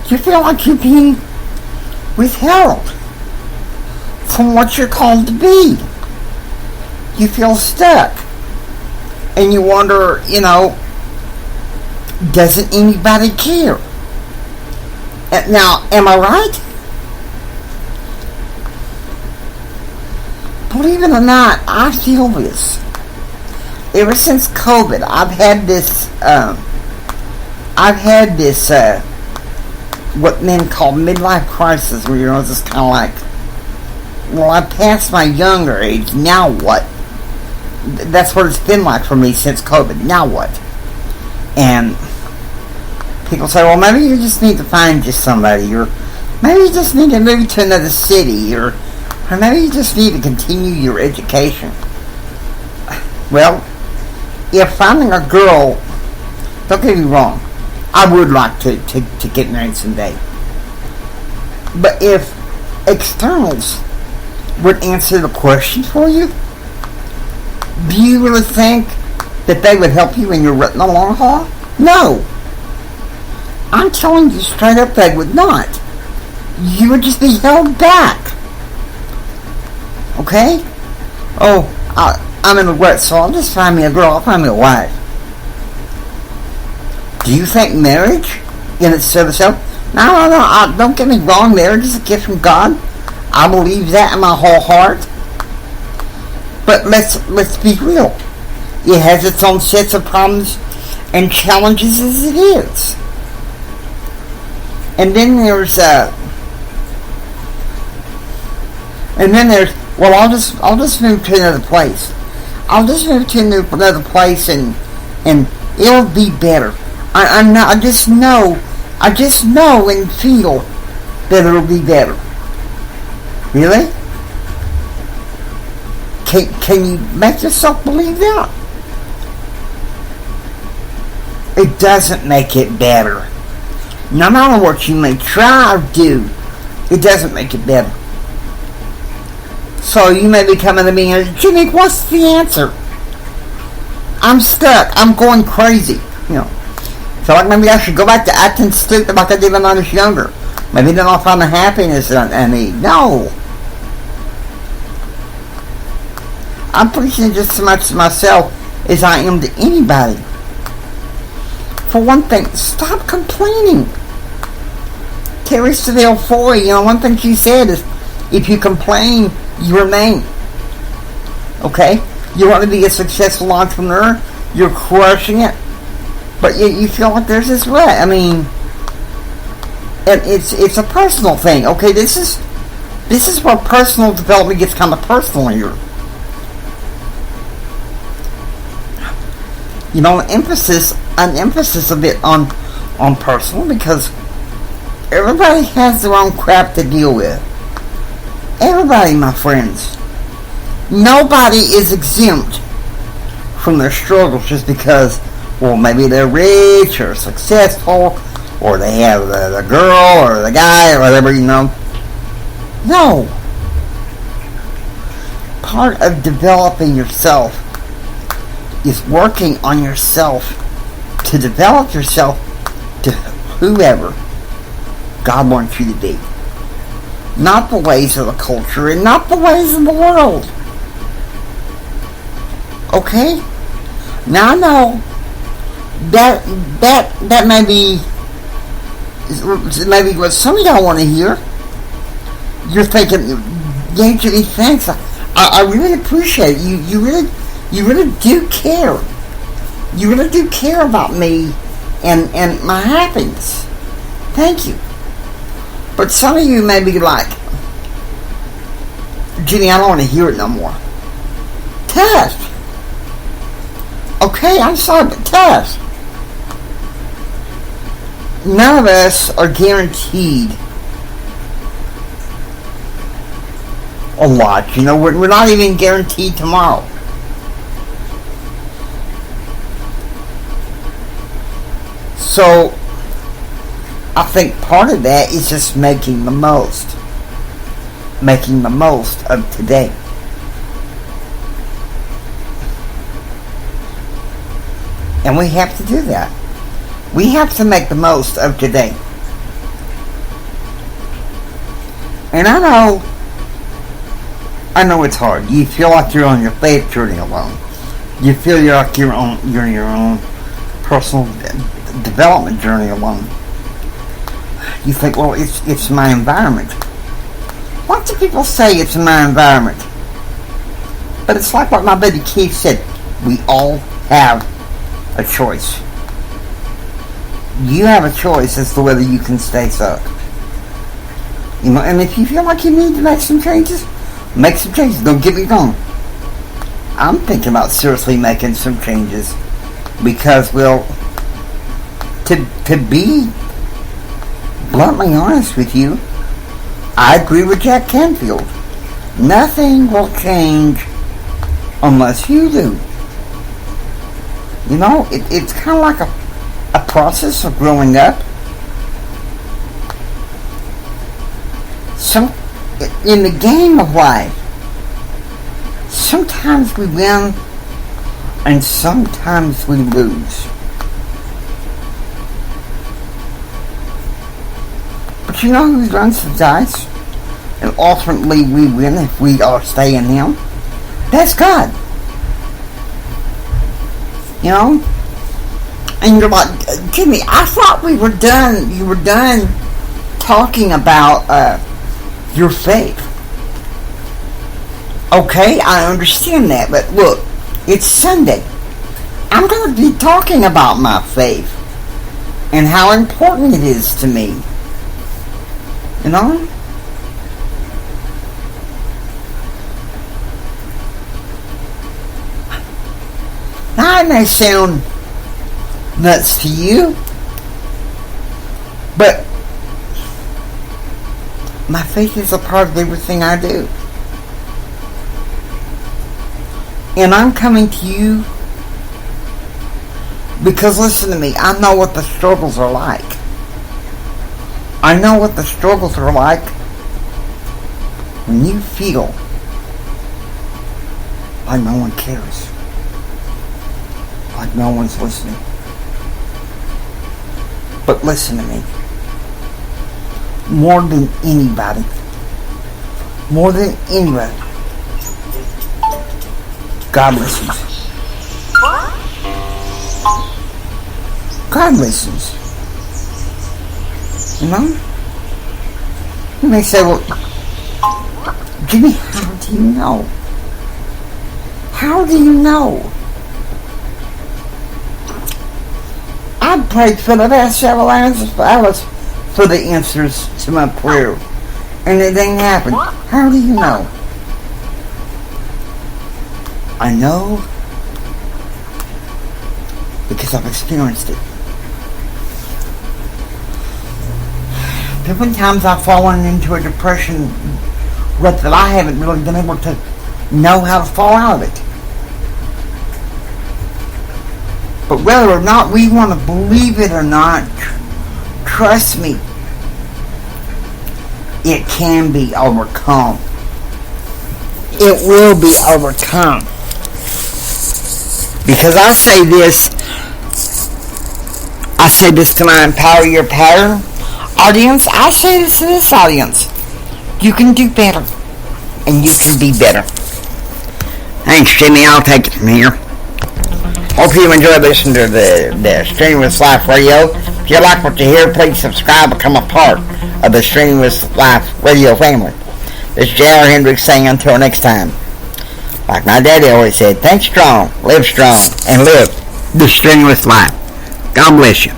You feel like you're being withheld from what you're called to be. You feel stuck. And you wonder, doesn't anybody care? Now, am I right? Believe it or not, I feel this. Ever since COVID, I've had this what men call midlife crisis, where you're just kind of like, well, I passed my younger age, now what? That's what it's been like for me since COVID. Now what? And people say, well, maybe you just need to find you somebody, or maybe you just need to move to another city, or maybe you just need to continue your education. Well, if finding a girl, don't get me wrong, I would like to get married someday. But if externals would answer the question for you, do you really think that they would help you in your the long haul? No. I'm telling you straight up, they would not. You would just be held back. Okay? Oh, I'm in a rut, so I'll just find me a girl. I'll find me a wife. Do you think marriage in itself? No. Don't get me wrong. Marriage is a gift from God. I believe that in my whole heart. But let's be real. It has its own sets of problems and challenges as it is. And then there's well, I'll just move to another place. I'll just move to another place and it'll be better. I just know and feel that it'll be better. Really? Can you make yourself believe that? It doesn't make it better. No matter what you may try or do, it doesn't make it better. So you may be coming to me and, Jimmy, what's the answer? I'm stuck. I'm going crazy. Feel like maybe I should go back to acting stupid like I did when I was younger. Maybe then I'll find the happiness I need. No. I'm preaching just as much to myself as I am to anybody. For one thing, stop complaining. Terri Seville-Foy, one thing she said is, if you complain, you remain. Okay? You want to be a successful entrepreneur, you're crushing it, but you feel like there's this rut. I mean, it's a personal thing. Okay, this is where personal development gets kind of personal here. An emphasis a bit on personal, because everybody has their own crap to deal with. Everybody, my friends. Nobody is exempt from their struggles just because, well, maybe they're rich or successful, or they have the girl or the guy or whatever, No. Part of developing yourself is working on yourself to develop yourself to whoever God wants you to be. Not the ways of the culture and not the ways of the world. Okay? Now I know that may be maybe what some of y'all want to hear. You're thinking, yeah, Jimmy, thanks. I really appreciate it. You really do care. You really do care about me and my happiness. Thank you. But some of you may be like, Jimmy, I don't want to hear it no more. Tough. Okay, I'm sorry, but tough. None of us are guaranteed a lot. We're not even guaranteed tomorrow. So, I think part of that is just making the most of today. And we have to do that. We have to make the most of today. And I know it's hard. You feel like you're on your faith journey alone. You feel like you're on your own personal development journey alone. You think, well, it's my environment. Lots of people say it's my environment. But it's like what my buddy Keith said. We all have a choice. You have a choice as to whether you can stay stuck. You know, and if you feel like you need to make some changes, make some changes. Don't get me wrong. I'm thinking about seriously making some changes because, well, to be bluntly honest with you, I agree with Jack Canfield. Nothing will change unless you do. You know, it's kind of like a process of growing up. In the game of life, sometimes we win and sometimes we lose. But you know who runs the dice? And ultimately we win if we all stay in Him? That's God. You know? And you're like, Jimmy, I thought we were done. You were done talking about your faith. Okay, I understand that, but look, it's Sunday. I'm going to be talking about my faith and how important it is to me. You know? Now, it may sound nuts to you, but my faith is a part of everything I do. And I'm coming to you because, listen to me, I know what the struggles are like. I know what the struggles are like when you feel like no one cares. Like no one's listening. But listen to me. More than anybody, God listens. God listens. You know? You may say, well, Jimmy, how do you know? How do you know? I prayed for the past several hours for the answers to my prayer, and it didn't happen. How do you know? I know because I've experienced it. Different times I've fallen into a depression that I haven't really been able to know how to fall out of it. But whether or not we want to believe it or not, trust me, it can be overcome. It will be overcome. Because I say this to my Empower Your Power audience. I say this to this audience. You can do better. And you can be better. Thanks, Jimmy. I'll take it from here. Hope you enjoy listening to the Strenuous Life Radio. If you like what you hear, please subscribe, become a part of the Strenuous Life Radio family. This is J.R. Hendrick saying until next time. Like my daddy always said, think strong, live strong, and live the strenuous life. God bless you.